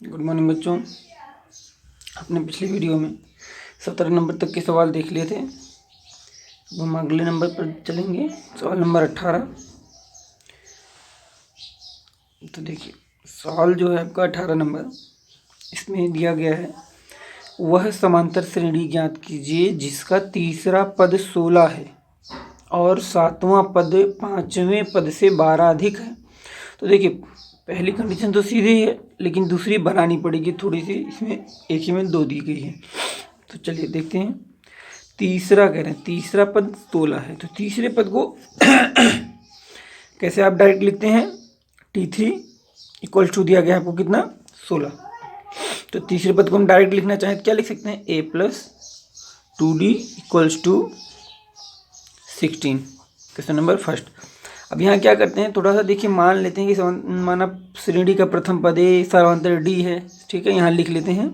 Good morning बच्चों। अपने पिछले वीडियो में 17 नंबर तक के सवाल देख लिए थे। अब हम अगले नंबर पर चलेंगे, सवाल नंबर 18। तो देखिए सवाल जो है आपका 18 नंबर, इसमें दिया गया है वह समांतर श्रेणी ज्ञात कीजिए जिसका तीसरा पद 16 है और सातवां पद पांचवें पद से 12 अधिक है। तो देखिए पहली कंडीशन तो सीधी है, लेकिन दूसरी बनानी पड़ेगी थोड़ी सी, इसमें एक ही में दो दी गई है। तो चलिए देखते हैं। तीसरा कह रहे हैं तीसरा पद 16 है, तो तीसरे पद को कैसे आप डायरेक्ट लिखते हैं, T3 इक्वल टू दिया गया आपको कितना 16। तो तीसरे पद को हम डायरेक्ट लिखना चाहें तो क्या लिख सकते हैं, A+2D equals to 16। Question number first. अब यहाँ क्या करते हैं, थोड़ा सा देखिए, मान लेते हैं कि माना श्रेणी का प्रथम पद ए समांतर डी है, ठीक है, यहाँ लिख लेते हैं,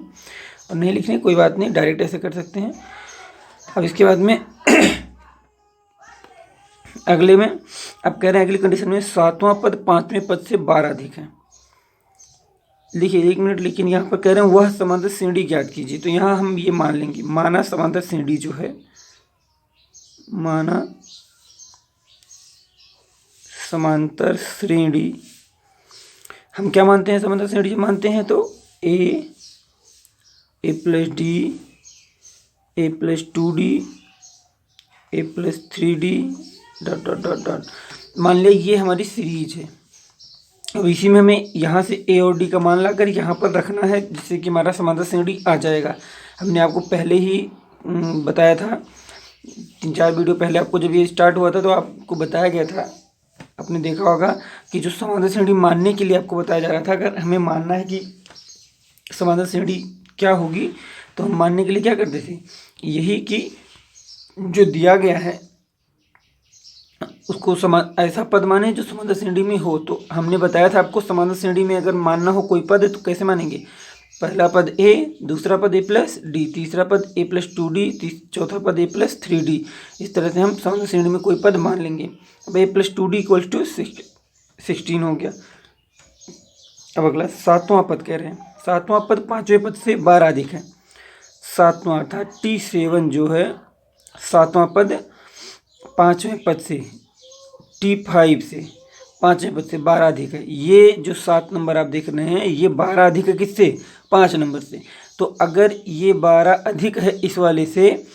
और नहीं लिखने कोई बात नहीं, डायरेक्ट ऐसे कर सकते हैं। अब इसके बाद में अगले में अब कह रहे हैं अगली कंडीशन में सातवां पद पांचवें पद से 12 अधिक है। लिखिए 1 मिनट, लेकिन यहाँ पर कह रहे हैं वह समांतर श्रेणी ज्ञात कीजिए। तो यहाँ हम ये मान लेंगे, माना समांतर श्रेणी जो है, माना समांतर श्रेणी हम क्या मानते हैं, समांतर श्रेणी जो मानते हैं तो A+D A+2D A+3D dot dot dot dot, मान लिया ये हमारी सीरीज है। अब इसी में हमें यहाँ से A और D का मान लाकर यहाँ पर रखना है, जिससे कि हमारा समांतर श्रेणी आ जाएगा। हमने आपको पहले ही बताया था, 3-4 वीडियो पहले आपको जब ये स्टार्ट हुआ था तो आपको बताया गया था, आपने देखा होगा कि जो समांतर श्रेणी मानने के लिए आपको बताया जा रहा था, अगर हमें मानना है कि समांतर श्रेणी क्या होगी तो हम मानने के लिए क्या करते थे, यही कि जो दिया गया है उसको ऐसा पद माने जो समांतर श्रेणी में हो। तो हमने बताया था आपको, समांतर श्रेणी में अगर मानना हो कोई पद तो कैसे मानेंगे, पहला पद A, दूसरा पद A+D, तीसरा पद A+2D, चौथा पद A+3D। इस तरह से हम समांतर श्रेणी में कोई पद मान लेंगे। अब A+2D इक्वल्स टू 16 हो गया। अब अगला सातवां पद कह रहे हैं, सातवां पद पांचवें पद से 12 अधिक है। सातवां अर्थात T7 जो है, सातवां पद पांचवें पद से T5 से पांचवें पद से 12 अधिक है। ये जो 7 नंबर आप देख रहे हैं ये 12 अधिक है किससे, 5 नंबर से। तो अगर ये 12 अधिक है इस वाले से,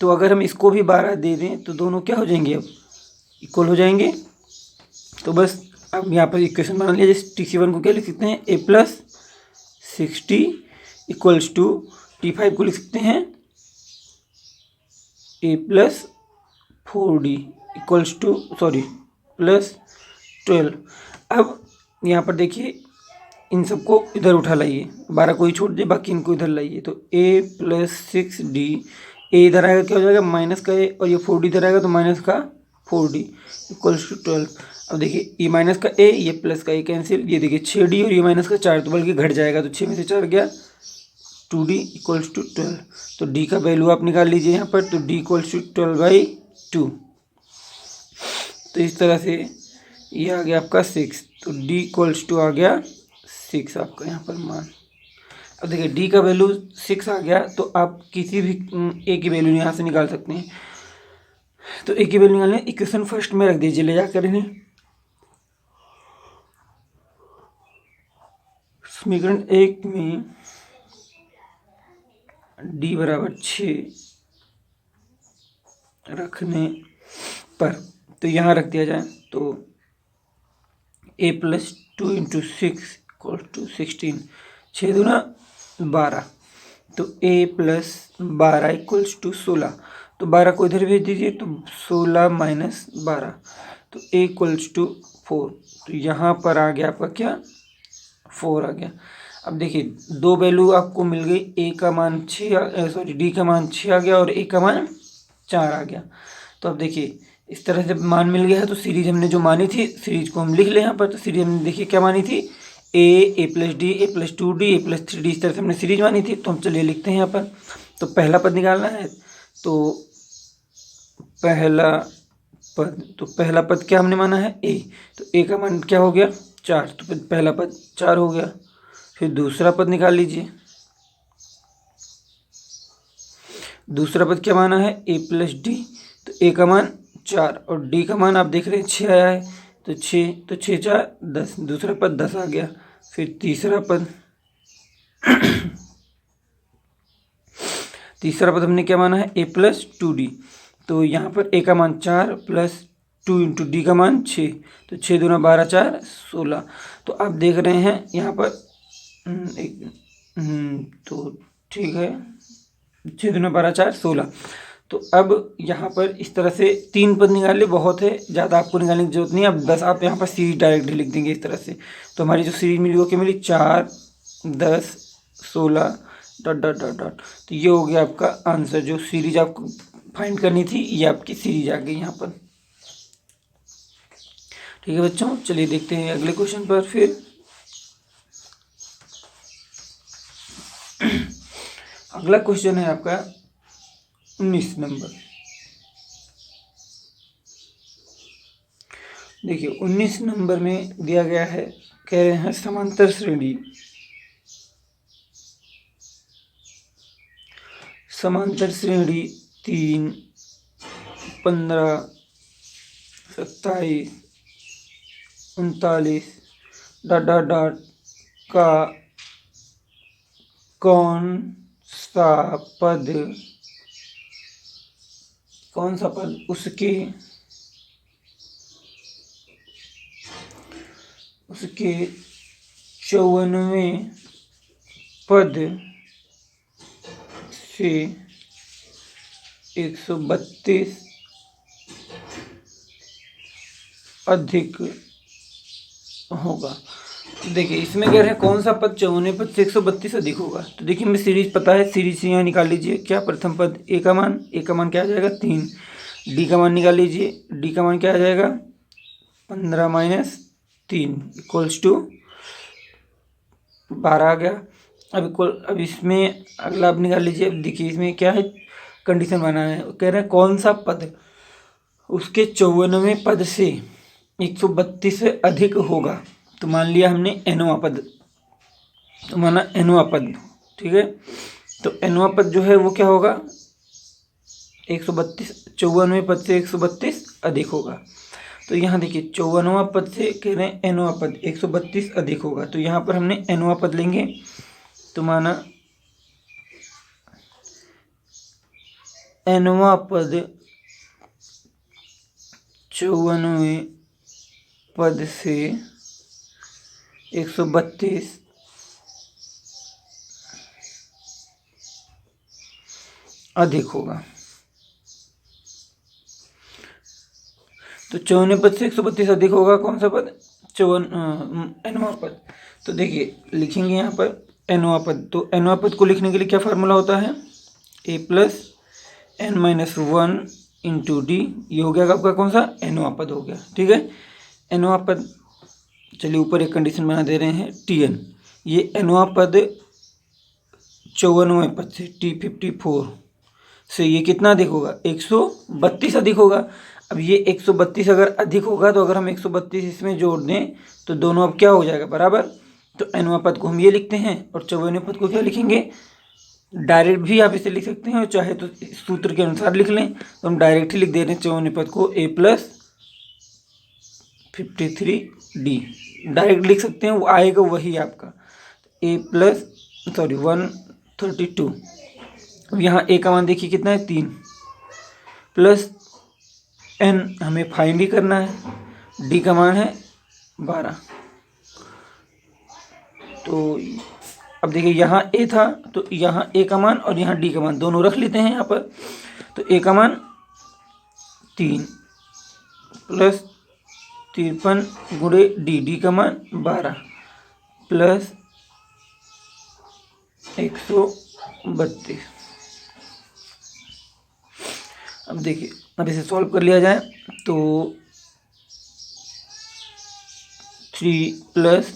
तो अगर हम इसको भी 12 दे दें तो दोनों क्या हो जाएंगे, अब इक्वल हो जाएंगे। तो बस अब यहाँ पर इक्वेशन बना लिया, जैसे T7 को क्या लिख सकते हैं, A+60 इक्वल्स टू T5 को लिख सकते हैं A+4D इक्वल्स टू +12। अब यहाँ पर देखिए इन सबको इधर उठा लाइए, 12 को ही छोड़ दिए, बाकी इनको इधर लाइए। तो A+6D, ए इधर आएगा क्या हो जाएगा, माइनस का A, और ये 4D इधर आएगा तो माइनस का 4D इक्वल्स टू 12। अब देखिए ये माइनस का A, ये प्लस का A कैंसिल, ये देखिए 6D और ये माइनस का 4, तो बल्कि घट जाएगा, तो 6 में से 4 गया, 2D इक्वल्स टू 12। तो D का वैल्यू आप निकाल लीजिए यहाँ पर, तो D इक्वल्स टू 12/2। तो इस तरह से ये आ गया आपका 6, तो D इक्वल्स टू आ गया 6 आपका यहाँ पर मान। अब देखिए D का वैल्यू 6 आ गया, तो आप किसी भी A की वैल्यू यहाँ से निकाल सकते हैं। तो A की वैल्यू निकालने इक्वेशन फर्स्ट में रख दीजिए ले जाकर इन्हें। समीकरण 1 में D बराबर 6 रखने पर, तो यहाँ रख दिया जाए, तो A+2 × 6 इक्वल टू 16, 6 दूना 12, तो A+12 इक्वल्स टू 16। तो 12 को इधर भेज दीजिए, तो 16 - 12, तो A इक्वल्स टू 4। तो यहाँ पर आ गया आपका क्या, 4 आ गया। अब देखिए दो वैल्यू आपको मिल गई, A का मान 6, D का मान 6 आ गया और A का मान 4 आ गया। तो अब देखिए इस तरह से मान मिल गया है, तो सीरीज हमने जो मानी थी, सीरीज को हम लिख लें यहाँ पर। तो सीरीज हमने देखिए क्या मानी थी, A+D A+2D A+3D, इस तरह से हमने सीरीज मानी थी। तो हम चलिए लिखते हैं यहाँ पर। तो पहला पद निकालना है, तो पहला पद क्या हमने माना है, A, तो A का मान क्या हो गया 4, तो पहला पद 4 हो गया। फिर दूसरा पद निकाल लीजिए। दूसरा पद क्या माना है, a प्लस डी। तो a का मान 4 और d का मान आप देख रहे हैं 6 आया है, तो 6 4 10, दूसरा पद 10 आ गया। फिर तीसरा पद हमने क्या माना है, a प्लस 2d। तो यहाँ पर a का मान 4 प्लस 2 इंटू डी का मान 6, तो 6 दूना 12 4 16। तो आप देख रहे हैं यहाँ पर तो ठीक है, 6 दूना 12 4 16। तो अब यहाँ पर इस तरह से 3 पद निकाल ले, बहुत है, ज़्यादा आपको निकालने की जरूरत नहीं है। अब 10 आप यहाँ पर सीरीज डायरेक्ट लिख देंगे इस तरह से। तो हमारी जो सीरीज मिली वो क्या मिली, 4 10 16 डॉट डॉट डॉट डॉट। तो ये हो गया आपका आंसर। जो सीरीज आपको फाइंड करनी थी ये आपकी सीरीज आ गई यहाँ पर। ठीक है बच्चों, चलिए देखते हैं अगले क्वेश्चन पर। फिर अगला क्वेश्चन है आपका 19 नंबर। देखिए 19 नंबर में दिया गया है, कह रहे हैं समांतर श्रेणी 3 15 27 39 डॉट डॉट डॉट का कौन सा पद उसके 54वें पद से 132 अधिक होगा। देखिए इसमें कह रहे हैं कौन सा पद 54वें पद से 132 अधिक होगा। तो देखिए हमें सीरीज पता है, सीरीज से यहाँ निकाल लीजिए। क्या, प्रथम पद a का मान क्या आ जाएगा 3, d का मान निकाल लीजिए, d का मान क्या आ जाएगा 15 माइनस 3 इक्वल्स टू 12 आ गया। अब इसमें अगला आप निकाल लीजिए। अब देखिए इसमें क्या है, कंडीशन बनाना है। कह रहे हैं कौन सा पद उसके 54वें पद से 132 से अधिक होगा। तो मान लिया हमने nवां पद, तो माना nवां पद, ठीक है। तो nवां पद जो है वो क्या होगा, 132, 54वें पद से 132 अधिक होगा। तो यहाँ देखिए 54वां पद से कह रहे हैं nवां पद 132 अधिक होगा। तो यहाँ पर हमने nवां पद लेंगे, तो माना nवां पद 54वें पद से 132 अधिक होगा। तो 54वें पद से 132 अधिक होगा कौन सा पद, nवां पद। तो देखिए लिखेंगे यहाँ पर nवां पद। तो nवां पद को लिखने के लिए क्या फार्मूला होता है, a plus n minus 1 into D. ये हो गया आपका कौन सा, nवां पद हो गया। ठीक है, nवां पद। चलिए ऊपर एक कंडीशन बना दे रहे हैं tn। ये nवां पद 54वें पद से t54 से ये कितना अधिक होगा, 132 अधिक होगा। अब ये 132 अगर अधिक होगा तो अगर हम 132 इसमें जोड़ दें तो दोनों अब क्या हो जाएगा, बराबर। तो nवां पद को हम ये लिखते हैं और 54वें पद को क्या लिखेंगे, डायरेक्ट भी आप इसे लिख सकते हैं और चाहे तो सूत्र के अनुसार लिख लें। तो हम डायरेक्ट ही लिख दे रहे हैं 54वें पद को a प्लस 53d, डायरेक्ट लिख सकते हैं, वो आएगा वही आपका a प्लस 132। अब यहाँ a का मान देखिए कितना है 3, प्लस n हमें फाइंड ही करना है, d का मान है 12। तो अब देखिए यहाँ a था तो यहाँ a का मान और यहाँ d का मान दोनों रख लेते हैं यहाँ पर। तो a का मान 3 प्लस 53 गुणे डी का मान 12 प्लस 132। अब देखिए अब इसे सॉल्व कर लिया जाए तो 3 प्लस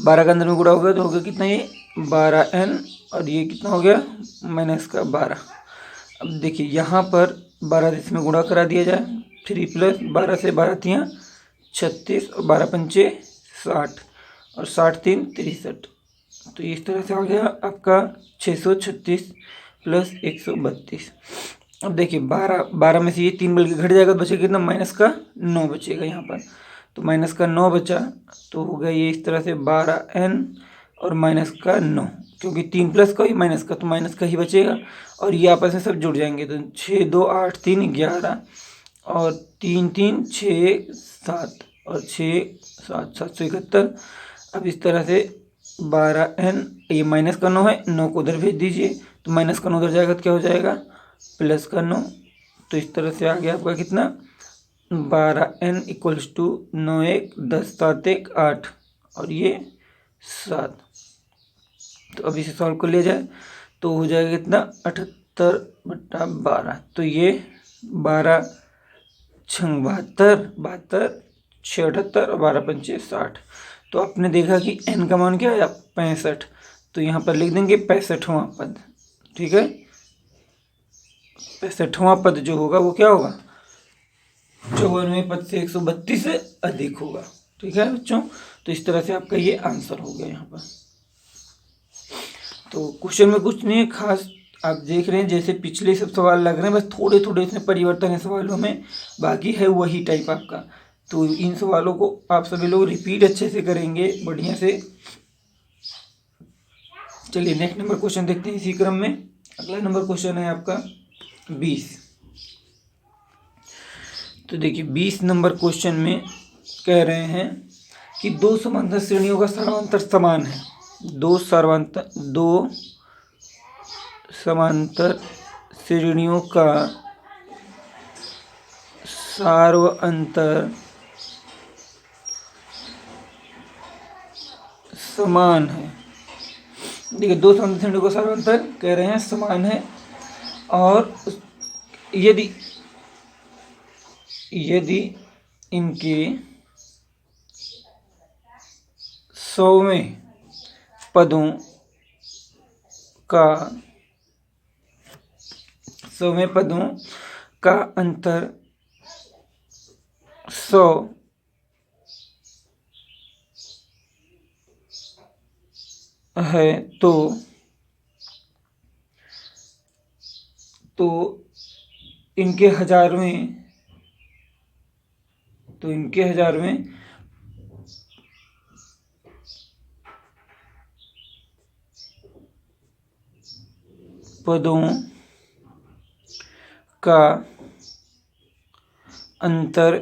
12 का अंदर में गुणा हो गया तो हो गया कितना, ये 12n और ये कितना हो गया माइनस का 12। अब देखिए यहाँ पर 12 इसमें गुणा करा दिया जाए, 3 प्लस 12 से 12 3 36 और 12 पंचे 60 और 60 3 63। तो इस तरह से आ गया आपका 636 प्लस 132। अब देखिए 12 में से ये 3 बल्कि घट जाएगा तो बचेगा कितना, -9 बचेगा यहाँ पर। तो -9 बचा, तो हो गया ये इस तरह से 12n और -9, क्योंकि 3 प्लस का ही माइनस का, तो माइनस का ही बचेगा। और ये आपस में सब जुड़ जाएंगे, तो 6 2 8 3 11 और 3 3 6 7 और 6 7 771। अब इस तरह से 12n, ये -9 है, 9 को उधर भेज दीजिए, तो -9 उधर जाएगा तो क्या हो जाएगा, +9। तो इस तरह से आ गया आपका कितना, 12n = 9 1 10 7 1 8 और ये 7। तो अब इसे सॉल्व कर लिया जाए तो हो जाएगा कितना, 78/12। तो ये 12 छंग 72, 72 6 78 और 12 पंचे 60। तो आपने देखा कि n का मान क्या आया, 65। तो यहाँ पर लिख देंगे 65वां पद। ठीक है, 65वां पद जो होगा वो क्या होगा, 54वें पद से 132 से अधिक होगा। ठीक है बच्चों, तो इस तरह से आपका ये आंसर हो गया यहाँ पर। तो क्वेश्चन में कुछ नहीं है खास, आप देख रहे हैं जैसे पिछले सब सवाल लग रहे हैं, बस थोड़े थोड़े इसमें परिवर्तन है सवालों में, बाकी है वही टाइप आपका। तो इन सवालों को आप सभी लोग रिपीट अच्छे से करेंगे बढ़िया से। चलिए नेक्स्ट नंबर क्वेश्चन देखते हैं इसी क्रम में। अगला नंबर क्वेश्चन है आपका 20। तो देखिए 20 नंबर क्वेश्चन में कह रहे हैं कि दो समांतर श्रेणियों का सर्वांतर समान है। दो समांतर श्रेणियों का सार्वअंतर समान है। देखिए दो समांतर श्रेणियों का सार्वअंतर कह रहे हैं समान है, और यदि इनके 100वें पदों का अंतर 100 है तो इनके हजारवें पदों का अंतर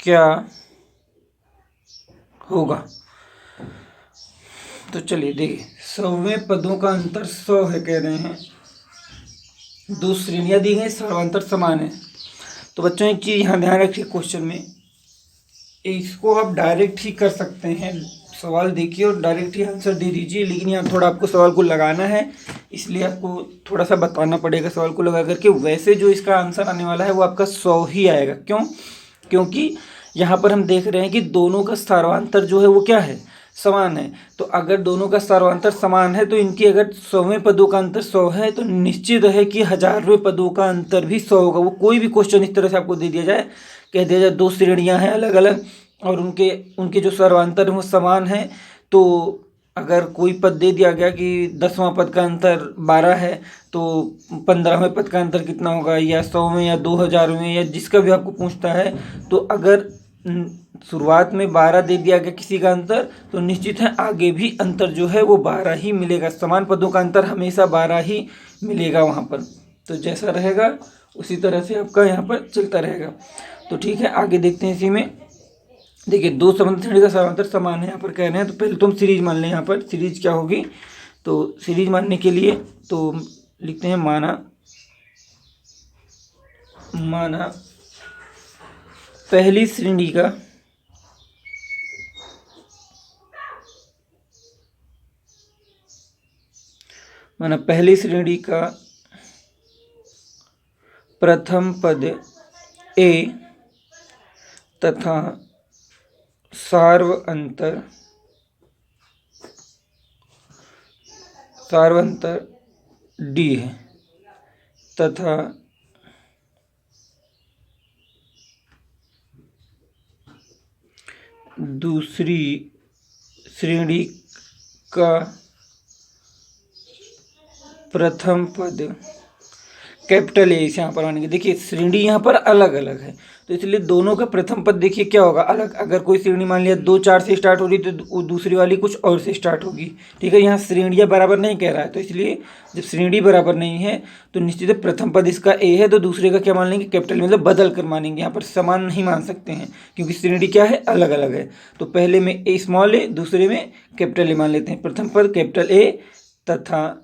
क्या होगा। तो चलिए देखिए 100वें पदों का अंतर 100 है कह रहे हैं, दो श्रेणियां दी गई, सर्वांतर समान है। तो बच्चों एक चीज़ यहाँ ध्यान रखिए, क्वेश्चन में इसको आप डायरेक्ट ही कर सकते हैं, सवाल देखिए और डायरेक्ट ही आंसर दे दीजिए, लेकिन यहाँ थोड़ा आपको सवाल को लगाना है, इसलिए आपको थोड़ा सा बताना पड़ेगा सवाल को लगा करके। वैसे जो इसका आंसर आने वाला है वो आपका 100 ही आएगा। क्यों, क्योंकि यहाँ पर हम देख रहे हैं कि दोनों का सर्वांतर जो है वो क्या है, समान है। तो अगर दोनों का सर्वांतर समान है तो इनकी अगर 100वें पदों का अंतर 100 है तो निश्चित है कि हजारवें पदों का अंतर भी 100 होगा। वो कोई भी क्वेश्चन इस तरह से आपको दे दिया जाए, कह दिया जाए दो श्रेणियां हैं अलग अलग और उनके जो सर्वांतर हैं वो समान है, तो अगर कोई पद दे दिया गया कि 10वां पद का अंतर 12 है तो 15वें पद का अंतर कितना होगा, या 100वें या 2000वें या जिसका भी आपको पूछता है, तो अगर शुरुआत में 12 दे दिया गया किसी का अंतर तो निश्चित है आगे भी अंतर जो है वो 12 ही मिलेगा। समान पदों का अंतर हमेशा 12 ही मिलेगा वहाँ पर। तो जैसा रहेगा उसी तरह से आपका यहाँ पर चलता रहेगा। तो ठीक है, आगे देखते हैं इसी में। देखिए दो समांतर श्रेणी का सर्वांतर समान है यहाँ पर कह रहे हैं, तो पहले तो हम सीरीज मान लें। यहाँ पर सीरीज क्या होगी, तो सीरीज मानने के लिए तो लिखते हैं माना पहली श्रेणी का प्रथम पद ए तथा सार्वअंतर डी है, तथा दूसरी श्रेणी का प्रथम पद कैपिटल ए इसे यहाँ पर मानेंगे। देखिए श्रेणी यहाँ पर अलग अलग है तो इसलिए दोनों का प्रथम पद देखिए क्या होगा अलग। अगर कोई श्रेणी मान लिया 2 4 से स्टार्ट हो रही तो दूसरी वाली कुछ और से स्टार्ट होगी। ठीक है, यहाँ श्रेणियाँ बराबर नहीं कह रहा है तो इसलिए जब श्रेणी बराबर नहीं है तो निश्चित है प्रथम पद इसका ए है तो दूसरे का क्या मान लेंगे कैपिटल, मतलब बदल कर मानेंगे। यहाँ पर समान नहीं मान सकते हैं क्योंकि श्रेणी क्या है अलग अलग है। तो पहले में ए स्मॉल ए दूसरे में कैपिटल ए मान लेते हैं। प्रथम पद कैपिटल ए तथा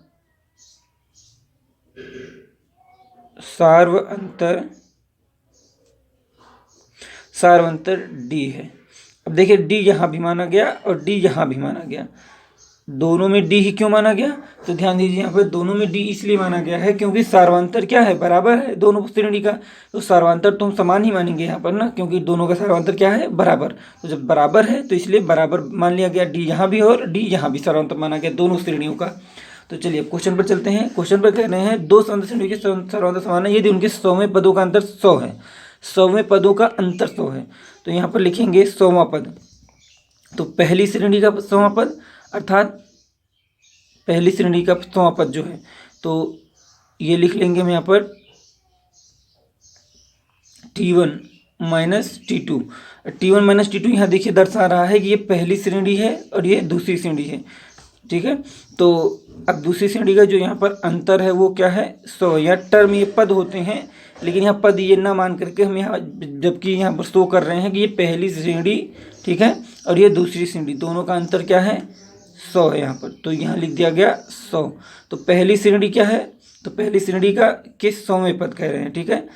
सार्वंतर डी है। अब देखिए डी यहाँ भी माना गया और डी यहाँ भी माना गया। दोनों में डी ही क्यों माना गया तो ध्यान दीजिए यहाँ पर दोनों में डी इसलिए माना गया है क्योंकि सार्वंतर क्या है बराबर है दोनों श्रेणी का। तो सार्वंतर तो हम समान ही मानेंगे यहाँ पर ना, क्योंकि दोनों का सार्वंतर क्या है बराबर। तो जब बराबर है तो इसलिए बराबर मान लिया गया, डी यहाँ भी और डी यहाँ भी सार्वंतर माना गया दोनों श्रेणियों का। तो चलिए अब क्वेश्चन पर चलते हैं। क्वेश्चन पर कह रहे हैं दो समांतर श्रेणियों के सार्वंतर समान है यदि उनके 100वें पदों का अंतर 100 है। 100वें पदों का अंतर 100 है तो यहाँ पर लिखेंगे 100वां पद। तो पहली श्रेणी का 100वां पद अर्थात पहली श्रेणी का 100वां पद जो है तो ये लिख लेंगे हम यहाँ पर T1 minus T2। T1 minus T2 यहाँ देखिए दर्शा रहा है कि ये पहली श्रेणी है और ये दूसरी श्रेणी है। ठीक है, तो अब दूसरी श्रेणी का जो यहाँ पर अंतर है वो क्या है 100। या टर्म ये पद होते हैं लेकिन यहाँ पद ये ना मान करके हम यहाँ जबकि यहाँ पर शो कर रहे हैं कि ये पहली श्रेणी ठीक है और ये दूसरी श्रेणी दोनों का अंतर क्या है 100 है यहाँ पर। तो यहाँ लिख दिया गया 100। तो पहली श्रेणी क्या है तो पहली श्रेणी का किस 100वें पद कह रहे हैं। ठीक है,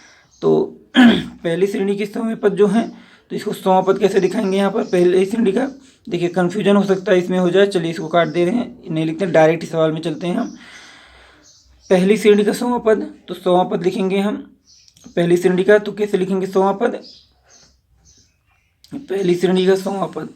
तो पहली श्रेणी के 100वें पद जो हैं तो इसको 100वां पद कैसे दिखाएंगे यहाँ पर पहली श्रेणी का। देखिए कन्फ्यूजन हो सकता है इसमें हो जाए, चलिए इसको काट दे रहे हैं, नहीं लिखते हैं, डायरेक्ट ही सवाल में चलते हैं हम। पहली श्रेणी का 100वां पद तो 100वां पद लिखेंगे हम पहली श्रेणी का। तो कैसे लिखेंगे 100वां पद, पहली श्रेणी का 100वां पद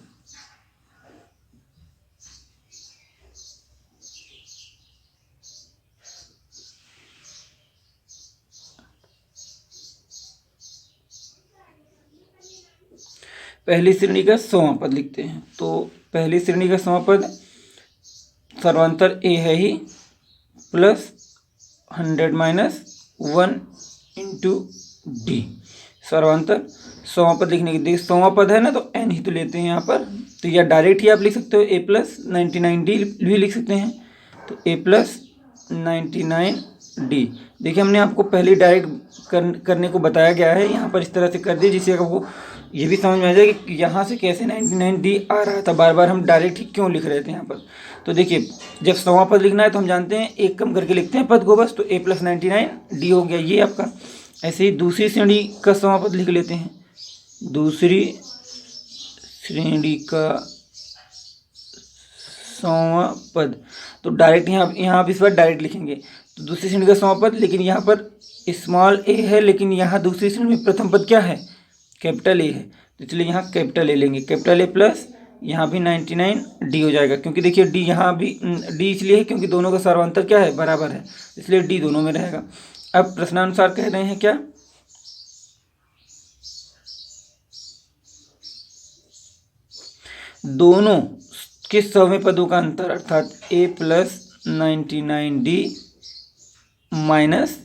पहली श्रेणी का 100वां पद लिखते हैं। तो पहली श्रेणी का 100वां पद सर्वांतर ए है ही प्लस 100 माइनस 1 इंटू डी। सर्वांतर 100वां पद लिखने के देखिए 100वां पद है ना तो एन ही तो लेते हैं यहाँ पर। तो या डायरेक्ट ही आप लिख सकते हो ए प्लस 99 डी भी लिख सकते हैं। तो ए प्लस 99 डी। देखिए हमने आपको पहले डायरेक्ट करने को बताया गया है, यहाँ पर इस तरह से कर दिए जिससे आपको ये भी समझ में आ जाए कि यहाँ से कैसे 99 डी आ रहा था। बार बार हम डायरेक्ट ही क्यों लिख रहे थे यहाँ पर। तो देखिए जब 100वां पद लिखना है तो हम जानते हैं एक कम करके लिखते हैं पद को बस। तो ए प्लस 99 डी हो गया ये आपका। ऐसे ही दूसरी श्रेणी का 100वां पद लिख लेते हैं। दूसरी श्रेणी का 100वां पद तो डायरेक्ट यहाँ आप इस बार डायरेक्ट लिखेंगे। तो दूसरी श्रेणी का 100वां पद लेकिन यहाँ पर स्मॉल ए है लेकिन यहाँ दूसरी श्रेणी में प्रथम पद क्या है कैपिटल ए है तो इसलिए यहाँ कैपिटल ए लेंगे। कैपिटल ए प्लस यहाँ भी 99 डी हो जाएगा क्योंकि देखिए डी यहाँ भी डी इसलिए है क्योंकि दोनों का सार्वंतर क्या है बराबर है इसलिए डी दोनों में रहेगा। अब प्रश्नानुसार कह रहे हैं क्या दोनों के 100वें पदों का अंतर अर्थात ए plus 99 D minus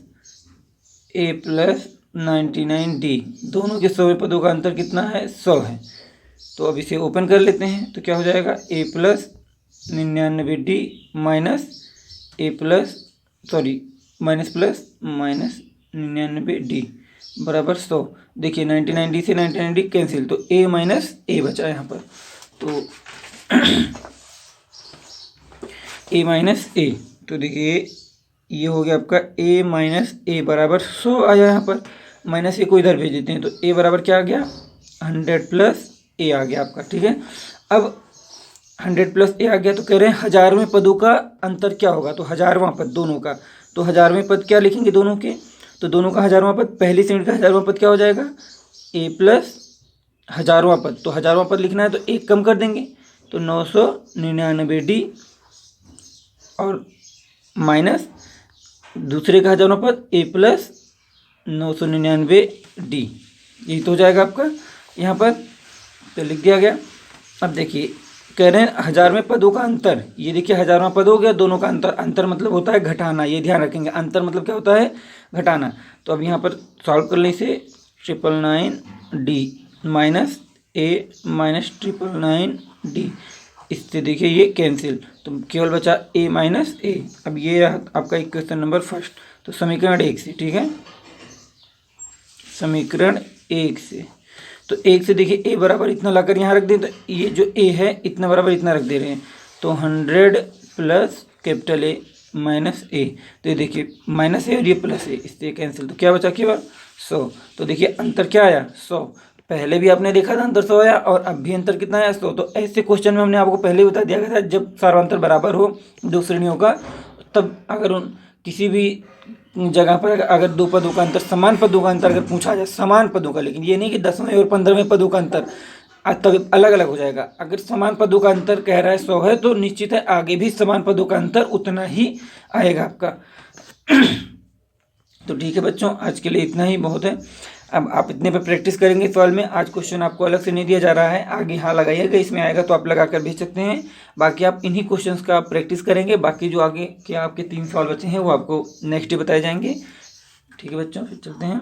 A plus 99 D दोनों के 100वें पदों का अंतर कितना है 100 है। तो अब इसे ओपन कर लेते हैं तो क्या हो जाएगा A plus 99 D minus A plus minus plus minus 99 D बराबर 100। देखिए 99 डी से 99 डी कैंसिल तो ए माइनस ए बचा यहाँ पर। तो ए माइनस ए तो देखिए ये हो गया आपका ए माइनस ए बराबर 100 आया यहाँ पर। माइनस ए को इधर भेज देते हैं तो ए बराबर क्या आ गया 100 प्लस ए आ गया आपका। ठीक है, अब 100 प्लस ए आ गया तो कह रहे हैं 1000वें पदों का अंतर क्या होगा। तो 1000वां पद दोनों का तो 1000वें पद क्या लिखेंगे दोनों के तो दोनों का 1000वां पद पहली श्रेणी का 1000वां पद क्या हो जाएगा ए प्लस 1000वां पद। तो 1000वां पद लिखना है तो एक कम कर देंगे तो 999 डी और माइनस दूसरे का 1000वां पद ए प्लस 999 डी यही तो हो जाएगा आपका यहाँ पर। तो लिख दिया गया। अब देखिए कह रहे हैं 1000वें पदों का अंतर, ये देखिए 1000वां पद हो गया, दोनों का अंतर, अंतर मतलब होता है घटाना, ये ध्यान रखेंगे, अंतर मतलब क्या होता है घटाना। तो अब यहाँ पर सॉल्व कर लें इसे, 999D minus A minus 999D, इससे देखिए ये कैंसिल, तो केवल बचा A माइनस A। अब ये रहा आपका इक्वेशन नंबर फर्स्ट। तो समीकरण 1 से, ठीक है, समीकरण 1 से, तो 1 से देखिए A बराबर इतना लाकर यहाँ रख दें, तो ये जो A है इतना बराबर इतना रख दे रहे हैं, तो 100 plus capital A minus A, तो ये देखिए माइनस A और ये प्लस A, इससे कैंसिल, तो क्या बचा केवल 100। तो देखिए अंतर क्या आया 100, पहले भी आपने देखा था अंतर 100 आया और अब भी अंतर कितना आया 100। तो ऐसे क्वेश्चन में हमने आपको पहले बता दिया था, जब सार्वंतर बराबर हो दो श्रेणियों का, तब अगर उन किसी भी जगह पर अगर दो पदों का अंतर, समान पदों का अंतर अगर पूछा जाए, समान पदों का, लेकिन ये नहीं कि 10वें और 15वें पदों का अंतर, तब अलग अलग हो जाएगा। अगर समान पदों का अंतर कह रहा है 100 है, तो निश्चित है आगे भी समान पदों का अंतर उतना ही आएगा आपका। तो ठीक है बच्चों, आज के लिए इतना ही बहुत है। अब आप इतने पे प्रैक्टिस करेंगे सवाल में, आज क्वेश्चन आपको अलग से नहीं दिया जा रहा है, आगे हाँ लगाइएगा, इसमें आएगा तो आप लगा कर भेज सकते हैं। बाकी आप इन्हीं क्वेश्चंस का प्रैक्टिस करेंगे, बाकी जो आगे के आपके 3 सवाल बचे हैं वो आपको नेक्स्ट डे बताए जाएंगे। ठीक है बच्चों, फिर चलते हैं।